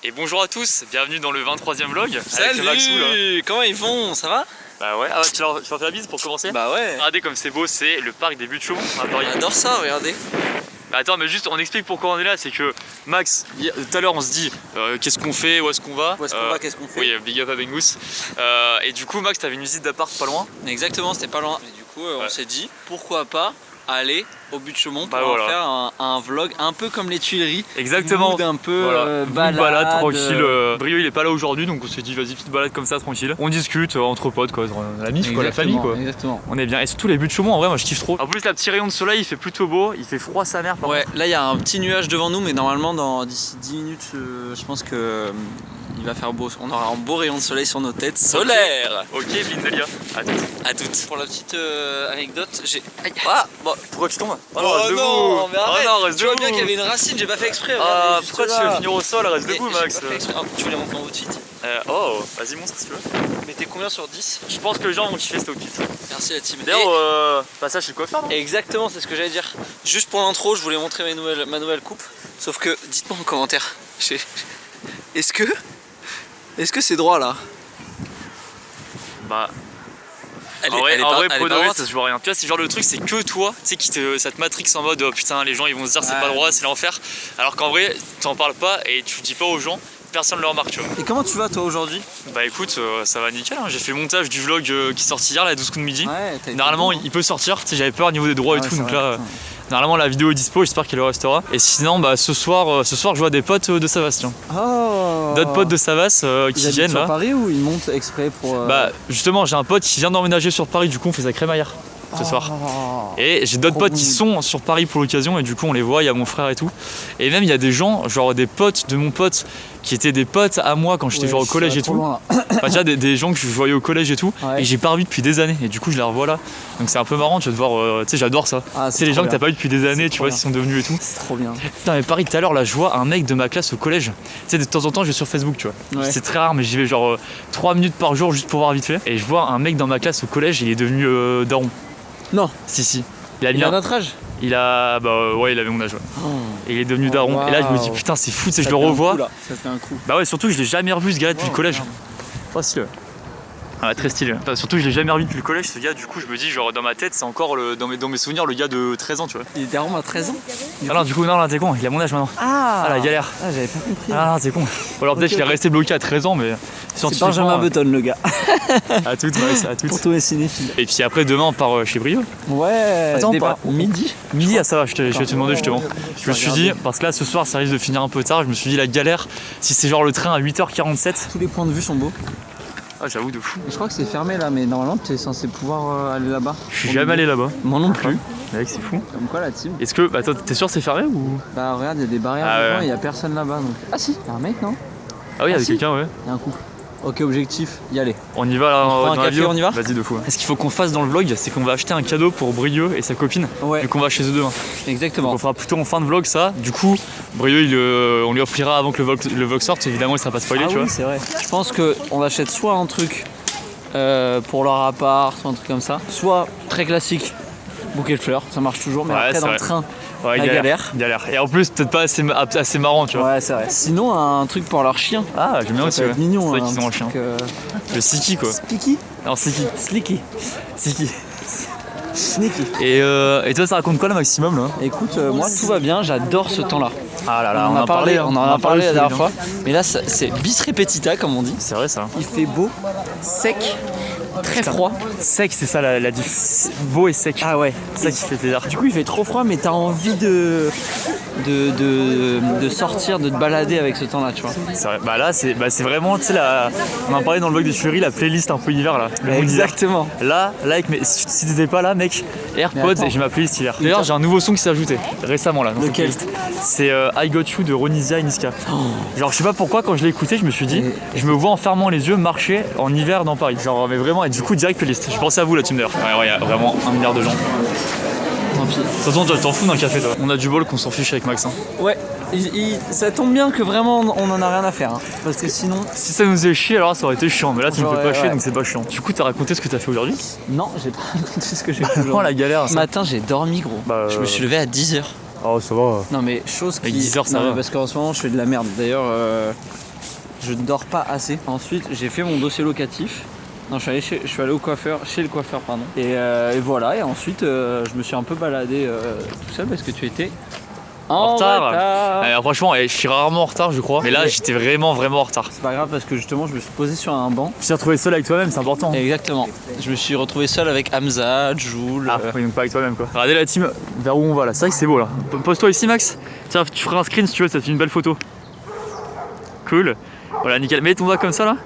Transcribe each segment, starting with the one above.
Et bonjour à tous, bienvenue dans le 23e vlog. Salut avec Maxou, là. Comment ils vont? Ça va? Bah ouais, tu leur fais la bise pour commencer? Bah ouais. Regardez comme c'est beau, c'est le parc des Buttes-Chaumont à Paris. On adore ça, regardez. Bah attends, mais juste on explique pourquoi on est là, c'est que Max, tout à l'heure on se dit qu'est-ce qu'on fait, où est-ce qu'on va? Où est-ce qu'on va, qu'est-ce qu'on fait? Oui, big up à Bengus. Et du coup Max, t'avais une visite d'appart pas loin? Exactement, c'était pas loin. Et du coup, on s'est dit, pourquoi pas aller au Buttes-Chaumont pour faire un vlog un peu comme les Tuileries. Exactement. Un peu balade tranquille. Brio il est pas là aujourd'hui, donc on s'est dit vas-y, petite balade comme ça tranquille. On discute entre potes quoi, la mif quoi, la famille quoi. Exactement. On est bien. Et surtout les Buttes-Chaumont, en vrai moi je kiffe trop. En plus la petite rayon de soleil il fait plutôt beau, il fait froid sa mère. Ouais, là il y a un petit nuage devant nous, mais normalement d'ici 10 minutes je pense que il va faire beau. On aura un beau rayon de soleil sur nos têtes. Solaire. Ok, Blindelia. À toutes. À toutes. Pour la petite anecdote, j'ai. Ah bon. Pourquoi tu tombes? Oh non, mais arrête. Oh non, reste tu vois debout. bien qu'il y avait une racine, j'ai pas fait exprès. Ah, pourquoi tu veux finir au sol? Reste debout Max. Tu veux les montrer en outfit? Oh, vas-y montre si tu veux. Mettez combien sur 10? Je pense que les gens vont kiffer cet outfit. Merci la team. D'ailleurs, passage chez le coiffeur non? Exactement, c'est ce que j'allais dire. Juste pour l'intro, je voulais montrer ma nouvelle coupe. Sauf que, dites-moi en commentaire, est-ce que c'est droit là? Bah. En vrai, pour de vrai, ça se voit rien. Tu vois, c'est genre le truc, c'est que toi, tu sais, ça te matrix en mode oh putain, les gens ils vont se dire c'est pas droit, c'est l'enfer. Alors qu'en vrai, t'en parles pas et tu dis pas aux gens, personne ne le remarque, tu vois. Et comment tu vas toi aujourd'hui? Bah écoute, ça va nickel, hein. J'ai fait le montage du vlog qui est sorti hier, la 12 coups de midi. Ouais, normalement, il peut sortir, tu sais, j'avais peur au niveau des droits et tout, donc là. Normalement la vidéo est dispo, j'espère qu'elle le restera. Et sinon bah ce soir je vois des potes de Savas. Oh. D'autres potes de Savas qui viennent là. Sur Paris ou ils montent exprès pour Bah justement j'ai un pote qui vient d'emménager sur Paris, du coup on fait sa crémaillère ce soir. Et j'ai d'autres potes qui sont sur Paris pour l'occasion et du coup on les voit, il y a mon frère et tout. Et même il y a des gens, genre des potes de mon pote qui étaient des potes à moi quand j'étais genre au collège et tout. Enfin déjà des gens que je voyais au collège et tout et j'ai pas revu depuis des années et du coup je les revois là. Donc c'est un peu marrant tu vois de voir, tu sais j'adore ça. C'est les gens que t'as pas vu depuis des années, tu vois s'ils sont devenus et tout. C'est trop bien. Putain mais pareil tout à l'heure là je vois un mec de ma classe au collège. Tu sais de temps en temps je vais sur Facebook tu vois. C'est très rare mais j'y vais genre 3 minutes par jour juste pour voir vite fait. Et je vois un mec dans ma classe au collège, il est devenu daron. Non. Si. Il a notre âge? Il a. Bah ouais, il avait mon âge. Ouais. Et il est devenu daron. Wow. Et là, je me dis, putain, c'est fou, je le revois. Ça fait un coup. Bah ouais, surtout, je l'ai jamais revu ce gars depuis le collège. Oh, stylé. Ah, très stylé. Enfin, surtout, je l'ai jamais revu depuis le collège, ce gars. Du coup, je me dis, genre, dans ma tête, c'est encore dans mes souvenirs le gars de 13 ans, tu vois. Il est daron à 13 ans? Ah non, du coup, non, t'es con, il a mon âge maintenant. Ah, la galère. Ah, j'avais pas compris. Ah, non, t'es con. Ou alors, peut-être qu'il est resté bloqué à 13 ans, mais. C'est Benjamin Button, le gars. À toutes, Max, à toutes. Pour tous les cinéphiles. Et puis après, demain, on part chez Brio. Ouais. Attends, midi. Midi, ah ça va, je vais te demander justement. Je me suis dit, parce que là, ce soir, ça risque de finir un peu tard, je me suis dit, la galère, si c'est genre le train à 8h47. Tous les points de vue sont beaux. Ah, j'avoue, de fou. Je crois que c'est fermé là, mais normalement, tu es censé pouvoir aller là-bas. Je suis jamais allé là-bas. Moi non plus. Mec, c'est fou. Comme quoi, la team. Est-ce que. Bah, attends, t'es sûr que c'est fermé ou. Bah, regarde, il y a des barrières devant et il y a personne là-bas. Donc... Ah, si, il y a un mec, non? Ah, oui, il y a quelqu'un, ouais. Il y a un couple. Ok, objectif, y aller. On y va là, on prend un café, on y va? Vas-y de fou. Ce qu'il faut qu'on fasse dans le vlog, c'est qu'on va acheter un cadeau pour Brieux et sa copine. Ouais. Vu qu'on va chez eux demain. Exactement. Donc on fera plutôt en fin de vlog ça. Du coup, Brieux, on lui offrira avant que le vlog sorte. Évidemment, il sera pas spoilé, tu vois. C'est vrai. Je pense qu'on achète soit un truc pour leur appart, soit un truc comme ça, soit très classique, bouquet de fleurs, ça marche toujours, mais après dans le train. Ouais, galère. Et en plus, peut-être pas assez marrant, tu vois. Ouais, c'est vrai. Sinon, un truc pour leur chien. Ah, j'aime bien aussi. C'est mignon. C'est vrai qu'ils ont un chien. Le Siki, quoi. Spiki? Non, Siki. Slicky. Siki. Sneaky. Et toi, ça raconte quoi, le maximum, là? Écoute, moi, tout va bien. J'adore ce temps-là. Ah là là, on en a parlé la dernière fois. Mais là, c'est bis repetita, comme on dit. C'est vrai, ça. Il fait beau, sec. Très froid. Sec, c'est ça la différence. Beau et sec. Ah ouais. C'est ça qui fait plaisir. Du coup, il fait trop froid, mais t'as envie de sortir, de te balader avec ce temps-là, tu vois. C'est vrai. Bah là, c'est vraiment, tu sais, on en parlait dans le vlog des Furies, la playlist un peu hiver là. Exactement. Là, avec si t'étais pas là, mec, AirPods et j'ai ma playlist hiver. D'ailleurs, j'ai un nouveau son qui s'est ajouté récemment là. Lequel? C'est I Got You de Ronisia et Niska. Genre, je sais pas pourquoi, quand je l'ai écouté, je me suis dit, je me vois en fermant les yeux marcher en hiver dans Paris. Genre, mais vraiment, et du coup, direct playlist. Je pensais à vous, la team d'ailleurs. Ouais, il y a vraiment 1 milliard de gens. Tant pis. De toute façon, toi, t'en fous d'un café, toi. On a du bol qu'on s'en fiche avec Max. Hein. Ouais, ça tombe bien que vraiment on en a rien à faire. Hein. Parce que sinon. Si ça nous faisait chier, alors ça aurait été chiant. Mais là, ça me fait pas chier, donc c'est pas chiant. Du coup, t'as raconté ce que t'as fait aujourd'hui? Non, j'ai pas raconté ce que j'ai fait aujourd'hui. Oh la galère. Ce matin, j'ai dormi, gros. Je me suis levé à 10h. Oh, ça va. Non, mais chose qui. 10h, ça va. Parce qu'en ce moment, je fais de la merde. D'ailleurs, je ne dors pas assez. Ensuite, j'ai fait mon dossier locatif. Non, je suis allé au coiffeur, chez le coiffeur, pardon. Et voilà, et ensuite, je me suis un peu baladé tout seul parce que tu étais en retard. Franchement, je suis rarement en retard, je crois. Mais là, j'étais vraiment en retard. C'est pas grave parce que justement, je me suis posé sur un banc. Tu t'es retrouvé seul avec toi-même, c'est important. Exactement. Je me suis retrouvé seul avec Hamza, Jules. Ah, oui, donc pas avec toi-même quoi. Regardez la team, vers où on va là. C'est vrai que c'est beau là. Pose-toi ici, Max. Tiens, tu feras un screen si tu veux, ça fait une belle photo. Cool. Voilà, nickel. Mets ton doigt comme ça là.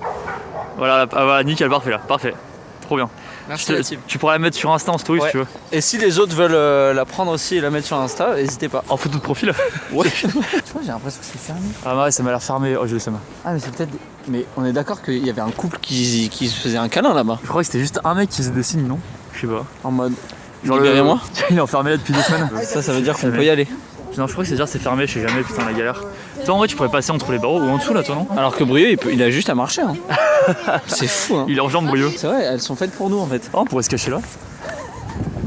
Voilà, voilà, nickel, parfait là. Parfait. Trop bien. Merci la team. Tu pourras la mettre sur Insta en story si tu veux. Et si les autres veulent la prendre aussi et la mettre sur Insta, n'hésitez pas. En photo de profil. Ouais. Tu vois, j'ai l'impression que c'est fermé. Ah ouais, ça m'a l'air fermé. Oh, je le sais. Ah, mais c'est peut-être. Mais on est d'accord qu'il y avait un couple qui se faisait un câlin là-bas. Je crois que c'était juste un mec qui faisait des signes, non? Je sais pas. En mode. Genre libérez-moi. Il est enfermé là depuis 2 semaines. Ça veut dire qu'on peut y aller. Non, je crois que c'est dire c'est fermé, je sais jamais, putain la galère. Toi en vrai tu pourrais passer entre les barreaux ou en dessous là toi non? Alors que Brieux il a juste à marcher hein. C'est fou hein. Il est en jambe Brieux. C'est vrai, elles sont faites pour nous en fait. Oh, on pourrait se cacher là.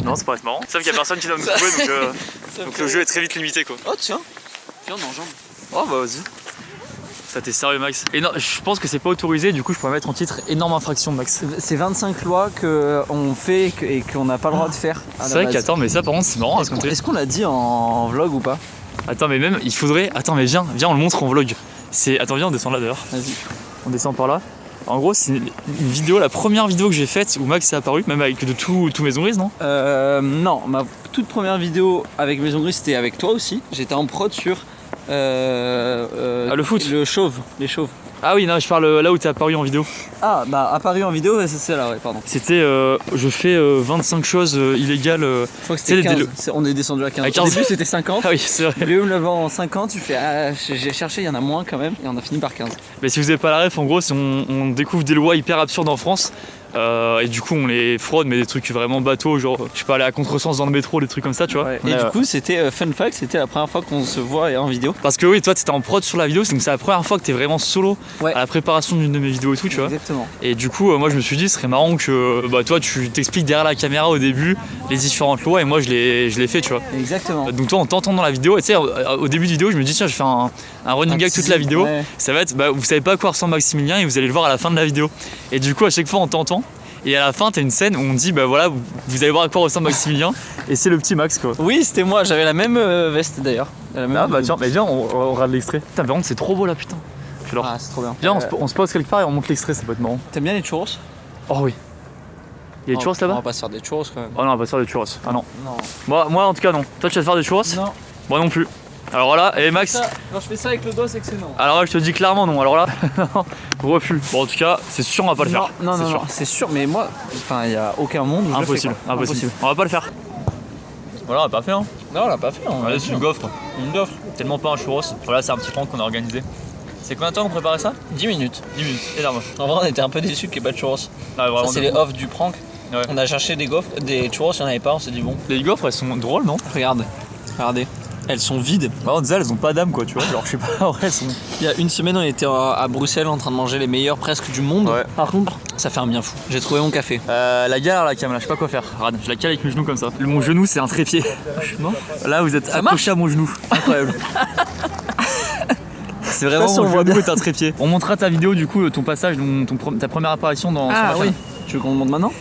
Non, ça pourrait être marrant. Sauf qu'il y a personne qui doit nous trouver donc le jeu est très vite limité quoi. Oh tiens, viens on est en jambe. Oh bah vas-y. Ça t'es sérieux Max? Et non, je pense que c'est pas autorisé, du coup je pourrais mettre en titre énorme infraction Max. C'est 25 lois qu'on fait et qu'on n'a pas le droit de faire. C'est vrai qu'attends, mais ça par contre c'est marrant à raconter. Est-ce qu'on l'a dit en vlog ou pas? Attends, mais même il faudrait. Attends, mais viens, on le montre en vlog. Attends, viens, on descend là d'ailleurs. Vas-y. On descend par là. En gros, c'est une vidéo, la première vidéo que j'ai faite où Max est apparu, même avec de tous Maison Grise, non? Non, ma toute première vidéo avec Maison Grise c'était avec toi aussi. J'étais en prod sur. Le foot. Le chauve, les chauves. Ah oui, non, je parle là où t'es apparu en vidéo. Ah, bah apparu en vidéo, c'est celle-là, ouais, pardon. C'était je fais 25 choses illégales. Je crois que c'était 15. On est descendu à 15. À 15. Au début c'était 50. Ah oui, c'est vrai. Léo me l'a en 50, tu fais j'ai cherché, il y en a moins quand même, et on a fini par 15. Mais si vous avez pas la ref, en gros, on découvre des lois hyper absurdes en France. Et du coup on les fraude, mais des trucs vraiment bateaux, genre je peux aller à contresens dans le métro, des trucs comme ça, tu vois. Ouais. Et du coup c'était fun fact, c'était la première fois qu'on se voit en vidéo. Parce que oui, toi t'étais en prod sur la vidéo, donc c'est la première fois que t'es vraiment solo à la préparation d'une de mes vidéos et tout, tu vois. Exactement. Et du coup moi je me suis dit ce serait marrant que toi tu t'expliques derrière la caméra au début les différentes lois et moi je l'ai fait, tu vois. Exactement. Donc toi en t'entendant dans la vidéo, et tu sais au début de vidéo je me dis tiens je vais faire un running gag toute la vidéo, ça va être vous savez pas à quoi ressemble Maximilien et vous allez le voir à la fin de la vidéo. Et du coup à chaque fois on t'entend. Et à la fin, t'as une scène où on dit voilà, vous allez voir à quoi ressemble Maximilien, et c'est le petit Max quoi. Oui, c'était moi, j'avais la même veste d'ailleurs. Ah bah tiens, mais viens, on regarde l'extrait. Putain, par contre, c'est trop beau là, putain. Ah, c'est trop bien. Viens, on se pose quelque part et on monte l'extrait, ça peut être marrant. T'aimes bien les churros? Oh oui. Il y a des churros là-bas? On va pas se faire des churros quand même. Oh non, on va pas se faire des churros. Ah non. Non. Moi en tout cas, non. Toi, tu vas te faire des churros? Non. Moi non plus. Alors là, et Max. Quand je fais ça avec le doigt, c'est que c'est non. Alors là, je te dis clairement non. Alors là, refus. Bon, en tout cas, c'est sûr, on va pas le faire. Non, c'est sûr, mais moi, enfin, il y a aucun monde où impossible, je le fais, impossible. On va pas le faire. Voilà, on l'a pas fait, hein. Non, on l'a pas fait. Ouais, c'est une gaufre. Une gaufre. Tellement pas un churros. Voilà, c'est un petit prank qu'on a organisé. C'est combien de temps qu'on préparait ça? 10 minutes. 10 minutes, énorme. En vrai, on était un peu déçus qu'il n'y ait pas de churros. Ah, ça, c'est les off du prank. Ouais. On a cherché des gaufres, des churros, il n'y en avait pas, on s'est dit bon. Les gaufres, elles sont drôles, non? Regardez. Elles sont vides. On disait elles ont pas d'âme quoi, tu vois. Genre je sais pas, ouais, elles sont. Il y a une semaine, on était à Bruxelles en train de manger les meilleurs presque du monde. Ouais. Par contre, ça fait un bien fou. J'ai trouvé mon café. La galère la cam là, je sais pas quoi faire. Regarde, je la cale avec mes genoux comme ça. Mon genou c'est un trépied. Là vous êtes accroché à mon genou. Incroyable. C'est vraiment mon genou est un trépied. On montrera ta vidéo du coup, ton passage, ta première apparition dans Ah oui. Tu veux qu'on le montre maintenant?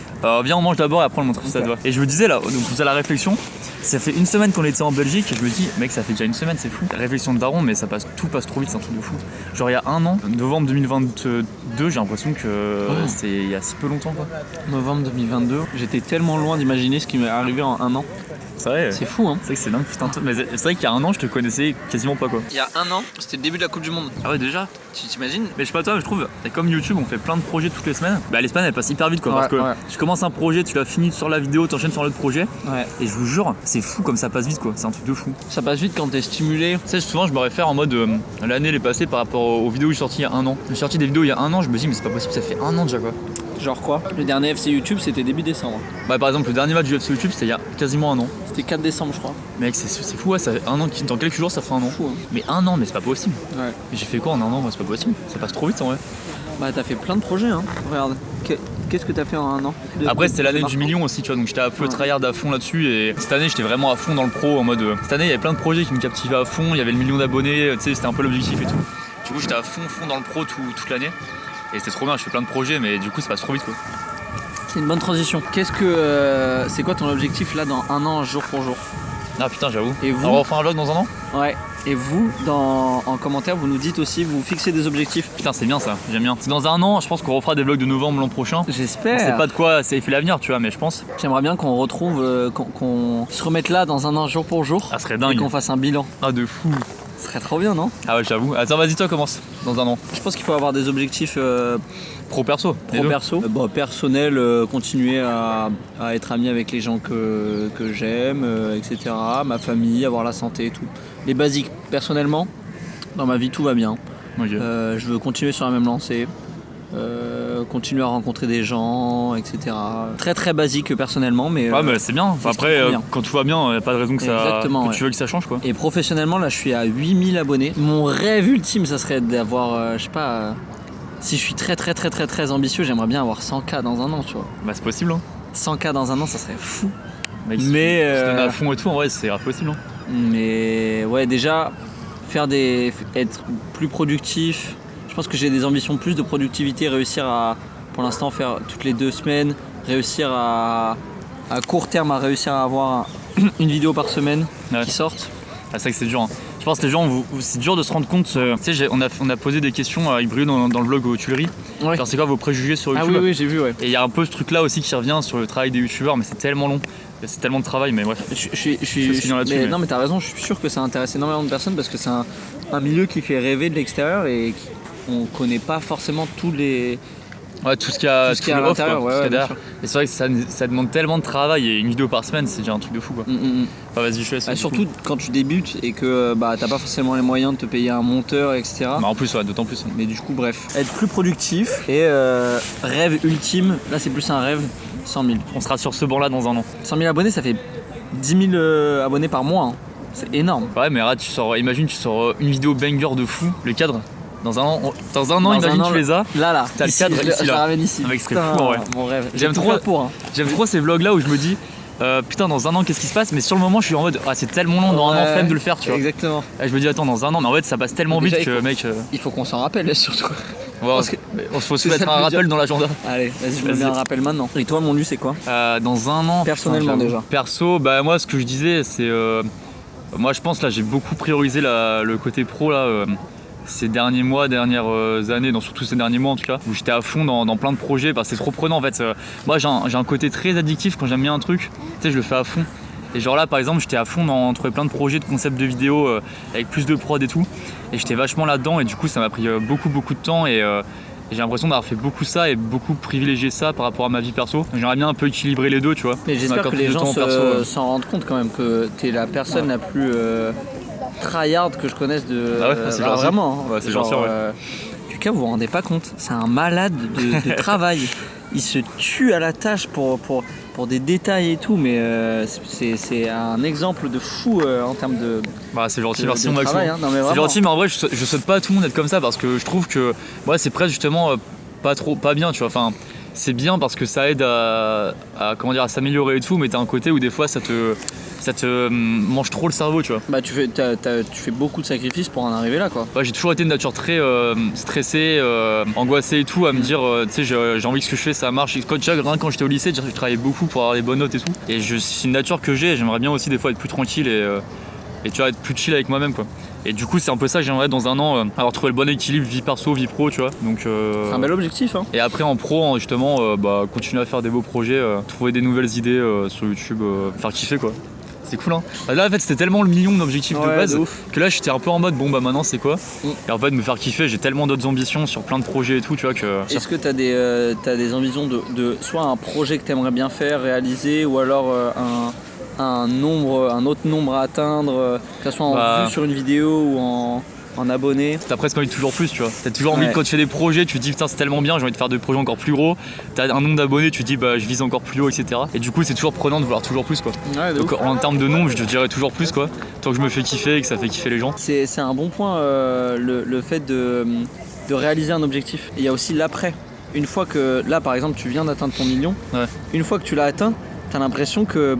Viens on mange d'abord et après on le montre si ça te va. Et je vous disais là, donc vous avez la réflexion. Ça fait une semaine qu'on était en Belgique et je me dis mec ça fait déjà une semaine, c'est fou. La réflexion de daron mais tout passe trop vite, c'est un truc de fou. Genre il y a un an, novembre 2022, j'ai l'impression que c'est il y a si peu longtemps quoi. Novembre 2022, j'étais tellement loin d'imaginer ce qui m'est arrivé en un an. C'est vrai. C'est fou hein. C'est vrai que c'est dingue putain. Mais c'est vrai qu'il y a un an je te connaissais quasiment pas quoi. Il y a un an, c'était le début de la Coupe du Monde. Ah ouais déjà. Tu t'imagines? Mais je sais pas toi, mais je trouve, comme YouTube on fait plein de projets toutes les semaines, les semaines elles passent hyper vite quoi. Parce que tu commences un projet, tu l'as fini sur la vidéo, t'enchaînes sur l'autre projet. Ouais. Et je vous jure, c'est fou comme ça passe vite quoi, c'est un truc de fou. Ça passe vite quand t'es stimulé. Tu sais, souvent je me réfère en mode l'année elle est passée par rapport aux vidéos que j'ai sorties il y a un an. J'ai sorti des vidéos il y a un an, je me dis mais c'est pas possible, ça fait un an déjà quoi. Genre quoi? Le dernier FC YouTube c'était début décembre. Par exemple le dernier match du FC YouTube c'était il y a quasiment un an. C'était 4 décembre je crois. Mec c'est fou, ça fait un an, dans quelques jours ça fera un an. Fou, hein. Mais un an, mais c'est pas possible. Ouais. Et j'ai fait quoi en un an? Moi c'est pas possible, ça passe trop vite en vrai. Bah t'as fait plein de projets hein, regarde. Qu'est-ce que t'as fait en un an? Après c'était l'année du million aussi tu vois, donc j'étais un peu tryhard à fond là-dessus et cette année j'étais vraiment à fond dans le pro en mode cette année il y avait plein de projets qui me captivaient à fond, il y avait le million d'abonnés, tu sais c'était un peu l'objectif et tout. Du coup, j'étais à fond dans le pro toute l'année. Et c'était trop bien, je fais plein de projets, mais du coup, ça passe trop vite quoi. C'est une bonne transition. C'est quoi ton objectif là dans un an, jour pour jour? Ah putain, j'avoue. Et vous? On refait un vlog dans un an? Ouais. Et vous, en commentaire, vous nous dites aussi, vous fixez des objectifs. Putain, c'est bien ça, j'aime bien. Dans un an, je pense qu'on refera des vlogs de novembre l'an prochain. J'espère. On sait pas de quoi c'est fait l'avenir, tu vois, mais je pense. J'aimerais bien qu'on retrouve, qu'on se remette là dans un an, jour pour jour. Ça serait Et dingue. qu'on fasse un bilan. Ah, de fou. Ce serait trop bien, non? Ah ouais, j'avoue. Attends, vas-y, toi, commence. Dans un an. Je pense qu'il faut avoir des objectifs Pro-perso. pro-perso. Personnel, continuer à être ami avec les gens que j'aime, etc. Ma famille, avoir la santé et tout. Les basiques. Personnellement, dans ma vie, tout va bien. Ok. Je veux continuer sur la même lancée. Continuer à rencontrer des gens, etc. Très très basique personnellement, mais Ouais, mais c'est bien. c'est Après, trop bien. quand tout va bien, y a pas de raison que Exactement, ouais. tu veux que ça change quoi. et professionnellement là je suis à 8000 abonnés. Mon rêve ultime ça serait d'avoir, je sais pas, si je suis très ambitieux, j'aimerais bien avoir 100K dans un an, tu vois. Bah, c'est possible, hein. 100K dans un an, ça serait fou. Mec, Mais, si tu te donnes à fond et tout, en vrai, c'est impossible, hein. Mais ouais, déjà être plus productif. Je pense que j'ai des ambitions plus de productivité, réussir à, pour l'instant, faire toutes les 2 semaines, réussir à court terme à réussir à avoir une vidéo par semaine Ouais. qui sorte. Ah, c'est vrai que c'est dur, hein. Je pense que les gens, c'est dur de se rendre compte. Tu sais, on a posé des questions à Ibrio dans le vlog aux Tuileries. Ouais. Genre, c'est quoi vos préjugés sur Ah YouTube? oui, j'ai vu, ouais. Et il y a un peu ce truc là aussi qui revient sur le travail des youtubeurs, mais c'est tellement long, c'est tellement de travail, mais bref. Je suis finir là-dessus, mais- Non mais t'as raison, je suis sûr que ça intéresse énormément de personnes parce que c'est un milieu qui fait rêver de l'extérieur et on connaît pas forcément tous les... Ouais, tout ce qu'il y a, Tout ce qu'il y a tous à les offres, l'intérieur, quoi, ouais, tout ce qu'il y a bien derrière. Et c'est vrai que ça demande tellement de travail et une vidéo par semaine, c'est déjà un truc de fou quoi. Enfin, vas-y, je te laisse. Surtout quand tu débutes et que t'as pas forcément les moyens de te payer un monteur, etc. Bah, en plus, ouais, d'autant plus. Mais du coup, bref. Être plus productif et rêve ultime, là c'est plus un rêve, 100 000. On sera sur ce banc là dans un an. 100 000 abonnés, ça fait 10 000 abonnés par mois, hein. C'est énorme. Ouais, mais là, imagine, tu sors une vidéo banger de fou, le cadre. Dans un an, imagine, tu les as. Là, T'as le cadre je ici, le là. ramène ici. Mec, ce serait Putain, fou, en vrai. Mon rêve. J'aime J'ai tout trop- fait pour, hein. J'aime trop ces vlogs là où je me dis, putain, dans un an, qu'est-ce qui se passe? Mais sur le moment, je suis en mode, ah, c'est tellement long dans un an, flemme de le faire, tu vois. Exactement. Et je me dis, attends, dans un an, mais en fait, ça passe tellement Déjà, vite il que, faut- mec, Il faut qu'on s'en rappelle surtout. on faut se mettre un rappel dans l'agenda. Allez, vas-y, je me Vas-y. mets un rappel maintenant. Et toi, mon but, c'est quoi? Dans un an. Personnellement, putain, déjà. j'avoue. Perso, bah moi ce que je disais c'est moi je pense là j'ai beaucoup priorisé le côté pro là ces derniers mois, dernières années, surtout ces derniers mois en tout cas, où j'étais à fond dans plein de projets, parce que c'est trop prenant en fait. Moi j'ai un côté très addictif quand j'aime bien un truc, tu sais je le fais à fond. Et genre là par exemple j'étais à fond dans trouver plein de projets de concepts de vidéos avec plus de prod et tout. Et j'étais vachement là-dedans et du coup ça m'a pris beaucoup de temps et j'ai l'impression d'avoir fait beaucoup ça et beaucoup privilégié ça par rapport à ma vie perso. Donc, j'aimerais bien un peu équilibrer les deux, tu vois. Mais j'espère que M'accorder les du gens temps perso. s'en rendent compte quand même que t'es la personne la plus tryhard que je connaisse de. Ah ouais, c'est gentil. Vraiment. Ouais, c'est Genre, gentil, ouais. Lucas, vous vous rendez pas compte, c'est un malade de travail. Il se tue à la tâche pour des détails et tout, mais c'est un exemple de fou en termes de. Bah c'est gentil, de- merci de mon Maxou. travail, hein. Non, mais C'est vraiment. gentil, mais en vrai je souhaite pas à tout le monde d'être comme ça parce que je trouve que c'est presque justement pas bien, tu vois. Enfin, c'est bien parce que ça aide à s'améliorer et tout, mais t'as un côté où des fois ça te mange trop le cerveau, tu vois. Bah tu fais beaucoup de sacrifices pour en arriver là, quoi. Ouais, j'ai toujours été de nature très stressée, angoissée et tout, à me dire, tu sais, j'ai envie que ce que je fais ça marche. Quand j'étais au lycée, je travaillais beaucoup pour avoir les bonnes notes et tout. Et c'est une nature que j'aimerais bien aussi des fois être plus tranquille et tu vois, être plus chill avec moi-même, quoi. Et du coup, c'est un peu ça que j'aimerais dans un an, avoir trouvé le bon équilibre vie perso, vie pro, tu vois. Donc, C'est un bel objectif, hein. et après en pro, justement, continuer à faire des beaux projets, trouver des nouvelles idées sur YouTube, faire kiffer, quoi. C'est cool, hein. Là en fait c'était tellement le million mon objectif de Ouais, base de ouf. que là j'étais un peu en mode bon bah maintenant c'est quoi. Mm. Et en fait me faire kiffer, j'ai tellement d'autres ambitions sur plein de projets et tout, tu vois que. Est-ce que tu as des ambitions de soit un projet que tu aimerais bien faire, réaliser, ou alors un autre nombre à atteindre, que ce soit en vue sur une vidéo ou en abonnés? T'as presque envie de toujours plus, tu vois. T'as toujours envie, Ouais. quand tu fais des projets, tu te dis putain c'est tellement bien, j'ai envie de faire des projets encore plus gros. T'as un nombre d'abonnés, tu te dis bah je vise encore plus haut, etc. Et du coup c'est toujours prenant de vouloir toujours plus, quoi. Ouais, de Donc ouf. en termes de nombre, je te dirais toujours plus, quoi. Tant que je me fais kiffer et que ça fait kiffer les gens. C'est un bon point, le fait de réaliser un objectif. Et il y a aussi l'après. Une fois que, là par exemple, tu viens d'atteindre ton million, Ouais. une fois que tu l'as atteint, t'as l'impression que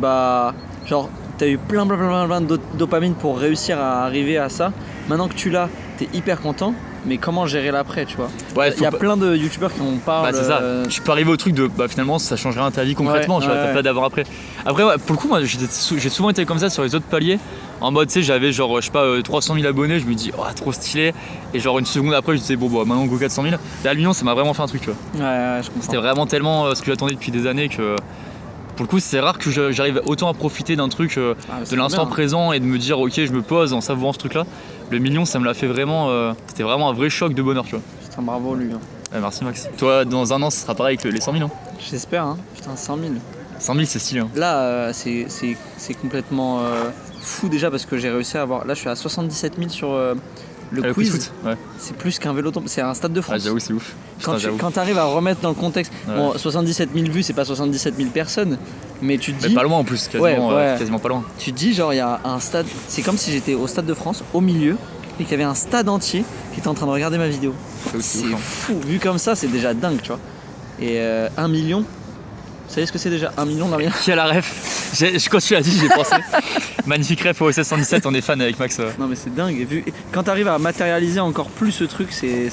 genre t'as eu plein de dopamine pour réussir à arriver à ça. Maintenant que tu l'as, t'es hyper content. mais comment gérer l'après, tu vois. Ouais, Il y a plein de youtubeurs qui en parlent. Bah c'est ça, tu peux arriver au truc de finalement ça change rien à ta vie concrètement, tu vois, t'as pas d'avant après. Après ouais, pour le coup moi j'ai souvent été comme ça sur les autres paliers, en mode tu sais j'avais genre je sais pas 300 000 abonnés, je me dis oh trop stylé, et genre une seconde après je disais bon bah maintenant go 400 000, là le million ça m'a vraiment fait un truc tu vois. Ouais, je comprends. C'était vraiment tellement ce que j'attendais depuis des années que pour le coup c'est rare que j'arrive autant à profiter d'un truc de l'instant présent et de me dire ok je me pose en savourant ce truc là. Le million ça me l'a fait vraiment, c'était vraiment un vrai choc de bonheur tu vois. Putain bravo lui. Merci Max. Toi dans un an ça sera pareil que les 100 000 hein. J'espère hein, putain 100 000. 100 000 c'est stylé hein. Là c'est complètement fou déjà parce que j'ai réussi à avoir, là je suis à 77 000 sur le quiz. Ouais. C'est plus qu'un Vélodrome, c'est un Stade de France. Ah j'avoue c'est ouf. Quand tu arrives à remettre dans le contexte, bon 77 000 vues c'est pas 77 000 personnes, mais tu te dis... Mais pas loin en plus, quasiment pas loin. Tu te dis genre il y a un stade, c'est comme si j'étais au Stade de France au milieu et qu'il y avait un stade entier qui était en train de regarder ma vidéo. C'est fou, vu comme ça c'est déjà dingue tu vois. Et 1 million, vous savez ce que c'est déjà 1 million d'Ariane? Qui a la ref? Quand tu l'as dit j'ai pensé. Magnifique ref au OSS 117, on est fan avec Max. Non mais c'est dingue, et quand tu arrives à matérialiser encore plus ce truc c'est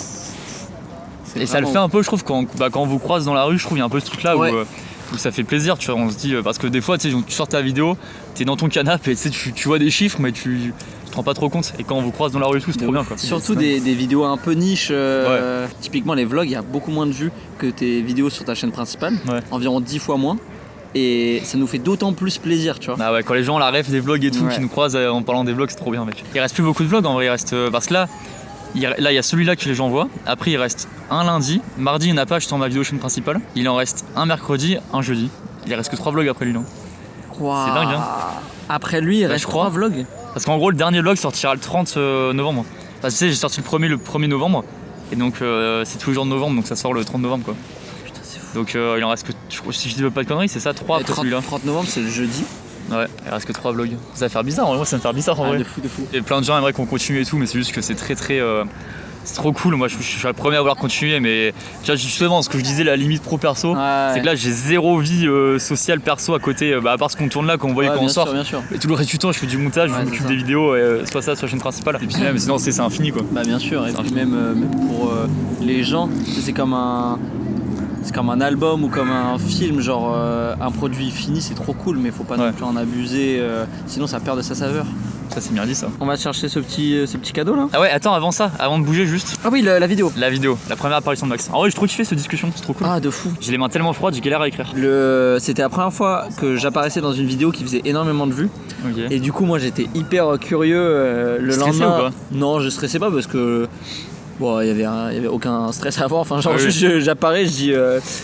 et ça le fait un peu je trouve quand on vous croise dans la rue, je trouve il y a un peu ce truc là où ça fait plaisir tu vois, on se dit parce que des fois tu sors ta vidéo, t'es dans ton canapé et tu vois des chiffres mais tu te rends pas trop compte, et quand on vous croise dans la rue et tout c'est trop bien quoi. Surtout des vidéos un peu niche, typiquement les vlogs il y a beaucoup moins de vues que tes vidéos sur ta chaîne principale, environ 10 fois moins. Et ça nous fait d'autant plus plaisir, tu vois. Ah ouais, quand les gens ont la ref des vlogs et tout qui nous croisent en parlant des vlogs, c'est trop bien mec. Il reste plus beaucoup de vlogs en vrai, il reste parce que là il y a celui-là que les gens voient. Après il reste un lundi, mardi il n'y en a pas, je suis sur ma vidéo chaîne principale. Il en reste un mercredi, un jeudi. Il reste que 3 vlogs après lui non. Wow. C'est dingue hein. Après lui il reste 3 vlogs. Parce qu'en gros le dernier vlog sortira le 30 novembre. Parce que tu sais j'ai sorti le 1er novembre. Et donc c'est tous les jours de novembre, donc ça sort le 30 novembre quoi. Donc il en reste que, si je dis pas de conneries, c'est ça 3 après celui-là. 30 novembre c'est le jeudi. Ouais, il reste que 3 vlogs. Ça va faire bizarre, en vrai, moi ça me fait bizarre en vrai. De fou. Et plein de gens aimeraient qu'on continue et tout, mais c'est juste que c'est très c'est trop cool. Moi je suis le premier à vouloir continuer, mais tu vois justement ce que je disais, la limite pro perso, c'est que là j'ai zéro vie sociale perso à côté, à part ce qu'on tourne là quand on voit quand on sort. Bien sûr. Et tout le reste du temps je fais du montage, je m'occupe des vidéos, soit ça, soit la chaîne principale. Et puis même sinon c'est infini quoi. Bah bien sûr, et puis même pour les gens, c'est comme un album ou comme un film, genre un produit fini c'est trop cool, mais faut pas non plus en abuser, sinon ça perd de sa saveur. Ça c'est bien dit ça. On va chercher ce petit cadeau là. Ah ouais, attends, avant de bouger juste. Ah oui, la vidéo. La vidéo, la première apparition de Max. En vrai j'ai trop kiffé cette discussion, c'est trop cool. Ah de fou. J'ai les mains tellement froides, j'ai galère à écrire. C'était la première fois que j'apparaissais dans une vidéo qui faisait énormément de vues. Okay. Et du coup moi j'étais hyper curieux le lendemain. Ou pas? Non, je stressais pas parce que bon, il y avait aucun stress à avoir, enfin genre juste j'apparais, je dis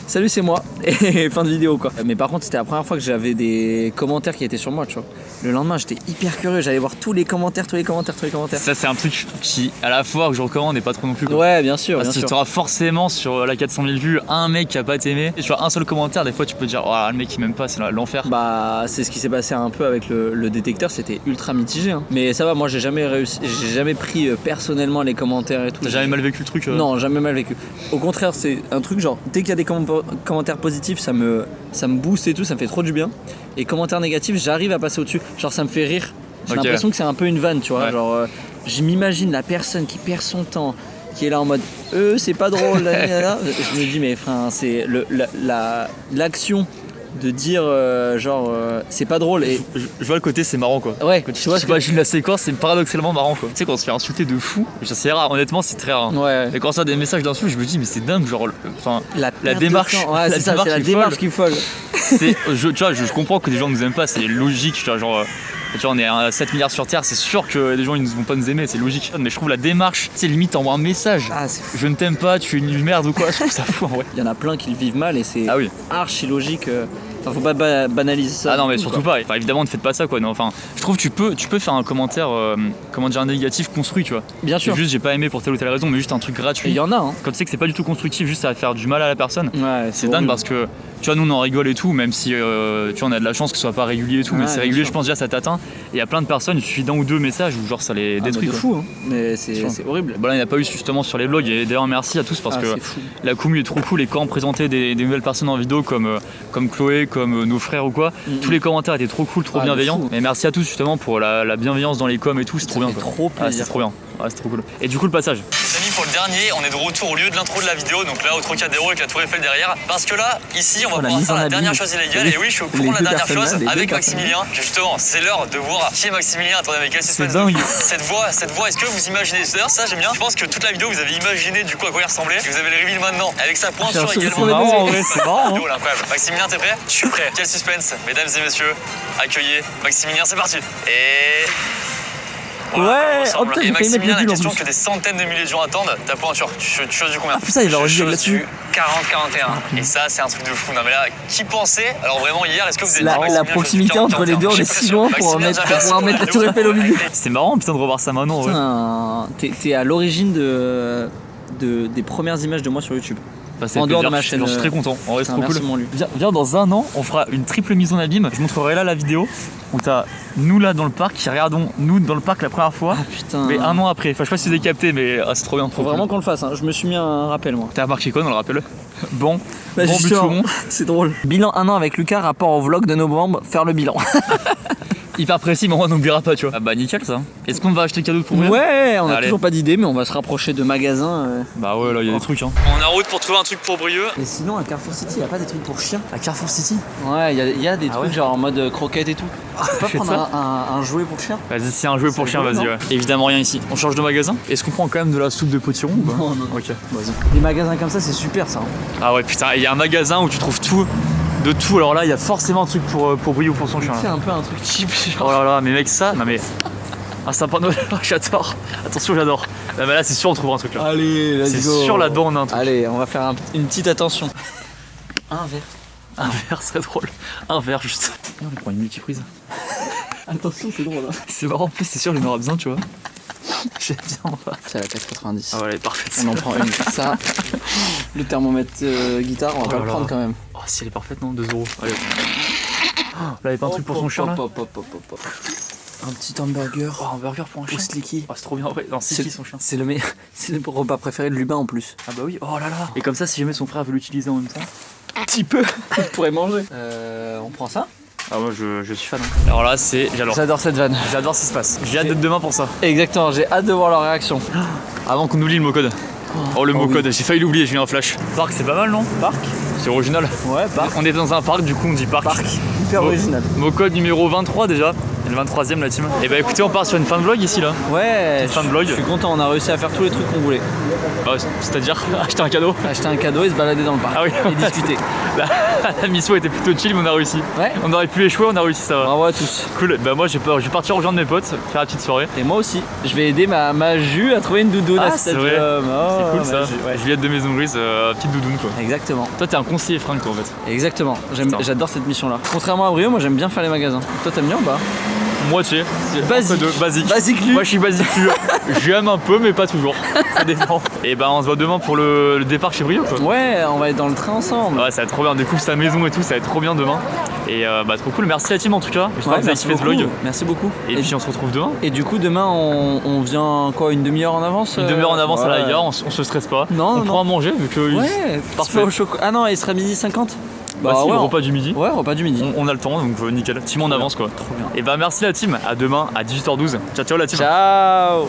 salut c'est moi et fin de vidéo quoi. Mais par contre c'était la première fois que j'avais des commentaires qui étaient sur moi, tu vois. Le lendemain j'étais hyper curieux, j'allais voir tous les commentaires. Ça c'est un truc qui à la fois que je recommande et pas trop non plus quoi. Ouais bien sûr. Parce que tu auras forcément sur la 400 000 vues un mec qui a pas t'aimé, et sur un seul commentaire des fois tu peux te dire oh le mec il m'aime pas, c'est l'enfer. Bah c'est ce qui s'est passé un peu avec le détecteur, c'était ultra mitigé hein. Mais ça va, moi j'ai jamais pris personnellement les commentaires et tout. T'as jamais mal vécu le truc Non, jamais mal vécu. Au contraire, c'est un truc genre dès qu'il y a des commentaires positifs, ça me booste et tout, ça me fait trop du bien. Et commentaires négatifs, j'arrive à passer au-dessus. Genre ça me fait rire. J'ai l'impression que c'est un peu une vanne, tu vois. Genre je m'imagine la personne qui perd son temps, qui est là en mode c'est pas drôle. Je me dis mais enfin c'est l'action de dire c'est pas drôle, et je vois le côté c'est marrant quoi. Ouais, quand tu imagines la séquence, c'est paradoxalement marrant quoi. Tu sais quand on se fait insulter de fou, c'est rare, honnêtement c'est très rare. Ouais. Et quand ça a des messages d'insultes, je me dis mais c'est dingue, genre la démarche. Ouais, c'est ça, c'est la démarche qui est folle. Tu vois, je comprends que des gens nous aiment pas, c'est logique, tu vois, genre tu vois, on est à 7 milliards sur Terre, c'est sûr que les gens ils ne vont pas nous aimer, c'est logique. Mais je trouve la démarche, c'est limite t'envoies un message. Je ne t'aime pas, tu es une merde ou quoi, je trouve ça fou en vrai. Il y en a plein qui le vivent mal et c'est archi logique. Enfin, faut pas banaliser ça. Ah non, mais surtout pas. Enfin, évidemment, ne faites pas ça quoi. Non, enfin, je trouve que tu peux faire un commentaire, un négatif construit, tu vois. Bien sûr. Juste, j'ai pas aimé pour telle ou telle raison, mais juste un truc gratuit. Il y en a. Hein. Quand tu sais que c'est pas du tout constructif, juste ça va faire du mal à la personne. Ouais, c'est dingue parce que tu vois, nous on en rigole et tout, même si tu vois, on a de la chance que ce soit pas régulier et tout, mais c'est régulier, je pense déjà ça t'atteint. Et il y a plein de personnes, il suffit d'un ou deux messages où genre ça les détruit. C'est fou, hein. Mais c'est horrible. Bah là, il n'y a pas eu justement sur les vlogs, et d'ailleurs merci à tous parce que la commu est trop cool, et quand on présentait des nouvelles personnes en vidéo comme Chloé, comme nos frères ou quoi, tous les commentaires étaient trop cool, trop bienveillants. Et merci à tous justement pour la bienveillance dans les coms et tout, c'est trop bien. Trop plaisir. C'est trop bien. Ouais, c'est trop cool. Et du coup, le passage. Les amis, pour le dernier, on est de retour au lieu de l'intro de la vidéo, donc là au Trocadéro avec la Tour Eiffel derrière. Parce que là, ici, on va pouvoir faire la dernière chose illégale. Et oui, je suis au courant de la dernière chose avec Maximilien. Justement, c'est l'heure de voir qui est Maximilien. Attendez, mais quel suspense. C'est dingue. Cette voix, est-ce que vous imaginez? D'ailleurs, ça j'aime bien. Je pense que toute la vidéo, vous avez imaginé du coup à quoi il ressemblait. Et vous avez le reveal maintenant. Avec sa pointure également. C'est marrant, en vrai, c'est marrant. Hein. Incroyable. Maximilien, t'es prêt? Je suis prêt. Quel suspense, mesdames et messieurs. Accueillez Maximilien, c'est parti. Et. Voilà, ouais, oh putain, et j'ai failli mettre Maximilien, le la pull en question plus. que des centaines de milliers de gens attendent, ta pointure, tu choses du combien? Ah putain, il va rejouer là-dessus. 40-41. Et ça, c'est un truc de fou. Non mais là, qui pensait? Alors vraiment, hier, est-ce que vous avez dit La Maximilien, proximité entre les deux, on est si loin pour pouvoir mettre la Tour Eiffel au milieu. C'est marrant, putain, de revoir ça maintenant. Putain, t'es à l'origine des premières images de moi sur YouTube. Bah, en dehors de ma chaîne. Je suis très content. En vrai, c'est trop cool. Lui. Viens, dans un an, on fera une triple mise en abîme. Je montrerai là la vidéo où t'as nous là dans le parc qui regardons nous dans le parc la première fois. Ah putain. Mais un an après. Enfin, je sais pas si vous avez capté, mais c'est trop bien. Faut vraiment qu'on le fasse. Hein. Je me suis mis un rappel, moi. T'as remarqué quoi dans le rappel? Bon, bah, bon but tout rond. C'est drôle. Bilan 1 an avec Lucas, rapport au vlog de novembre, faire le bilan. Hyper précis, mais on n'oubliera pas, tu vois. Ah bah nickel ça. Est-ce qu'on va acheter cadeau pour ouvrir? Ouais, on a toujours pas d'idée, mais on va se rapprocher de magasins. Bah ouais, là il y a des trucs. Hein. On est en route pour trouver un truc pour Brieux. Mais sinon, à Carrefour City, y a pas des trucs pour chiens? À Carrefour City? Ouais, y a des trucs genre en mode croquette et tout. Tu peux pas prendre un jouet pour chien? Vas-y, si un jouet pour chien, vas-y, ouais. Évidemment rien ici. On change de magasin? Est-ce qu'on prend quand même de la soupe de potiron ou pas? Non, non. Ok, vas-y. Des magasins comme ça, c'est super ça. Hein. Ah ouais, putain, il y a un magasin où tu trouves tout. De tout, alors là il y a forcément un truc pour Brieux ou pour son chien. C'est un peu un truc cheap. Genre. Oh là là, mais mec, ça, non mais. Un sapin de Noël, j'adore. Attention, j'adore. Là, bah là, c'est sûr, on trouvera un truc là. Allez, let's go. C'est sûr, là-dedans, on a un truc. Allez, on va faire une petite attention. Un verre. Un verre serait drôle. Un verre, juste. On prend une multiprise. Attention, c'est drôle. Hein. C'est marrant, en plus, c'est sûr, il en aura besoin, tu vois. J'aime bien, c'est à la 4,90. Ah ouais, elle est parfaite. On en prend une. Ça, le thermomètre guitare, on va pas le prendre quand même. Oh, si elle est parfaite, non? 2 €. Allez. Oh, là, il y a pas un truc pour son chien là? Un petit hamburger. Oh, un burger pour un chien. Ou Slicky. Oh, c'est trop bien, ouais. Non, Slicky, son chien. C'est le meilleur. C'est le repas préféré de Lubin en plus. Ah bah oui, oh là là. Et comme ça, si jamais son frère veut l'utiliser en même temps, un petit peu, il pourrait manger. On prend ça? Ah moi je suis fan. Hein. Alors là j'adore cette vanne. J'adore ce qui se passe. J'ai hâte d'être demain pour ça. Exactement, j'ai hâte de voir leur réaction. Avant qu'on oublie le mot code. Oh le mot code, j'ai failli l'oublier, j'ai eu un flash. Parc c'est pas mal non? Parc? C'est original. Ouais, parc. On est dans un parc, du coup on dit parc. Parc, hyper original. Mot code numéro 23 déjà. Et le 23ème la team. Et bah écoutez, on part sur une fin de vlog ici là. Ouais, fin de vlog. Je suis content, on a réussi à faire tous les trucs qu'on voulait. Bah, c'est-à-dire acheter un cadeau. Acheter un cadeau et se balader dans le parc. Ah oui. Et discuter. La mission était plutôt chill mais on a réussi. Ouais. On aurait pu échouer, on a réussi, ça va. Bravo à tous. Cool, bah moi je vais partir rejoindre mes potes, faire la petite soirée. Et moi aussi. Je vais aider ma Jus à trouver une doudoune à c'est vrai. C'est cool ça. Juliette de Maison Grise, petite doudoune quoi. Exactement. Toi t'es un conseiller fringue toi en fait. Exactement. J'adore cette mission là. Contrairement à Brieux, moi j'aime bien faire les magasins. Toi t'aimes bien ou pas? Moitié. Basique. Basique lui. Moi je suis basique lui. J'aime un peu mais pas toujours. Ça dépend. Et bah on se voit demain pour le départ chez Brieux quoi. Ouais, on va être dans le train ensemble. Ouais, ça va être trop bien. On découvre sa maison et tout, ça va être trop bien demain. Et bah trop cool. Merci la team en tout cas. J'espère que vous avez kiffé ce vlog. Merci beaucoup. Et puis on se retrouve demain. Et du coup demain on vient quoi, une demi-heure en avance? Une demi-heure en avance à la gare, on se stresse pas. Non, on prend à manger vu que. Ouais, parfait. Ah non, il sera 12h50. Bah si, ouais, repas du midi. Ouais, repas du midi. On a le temps donc nickel. Team en avance quoi. Trop bien. Et bah merci la team. À demain à 18h12. Ciao ciao la team. Ciao.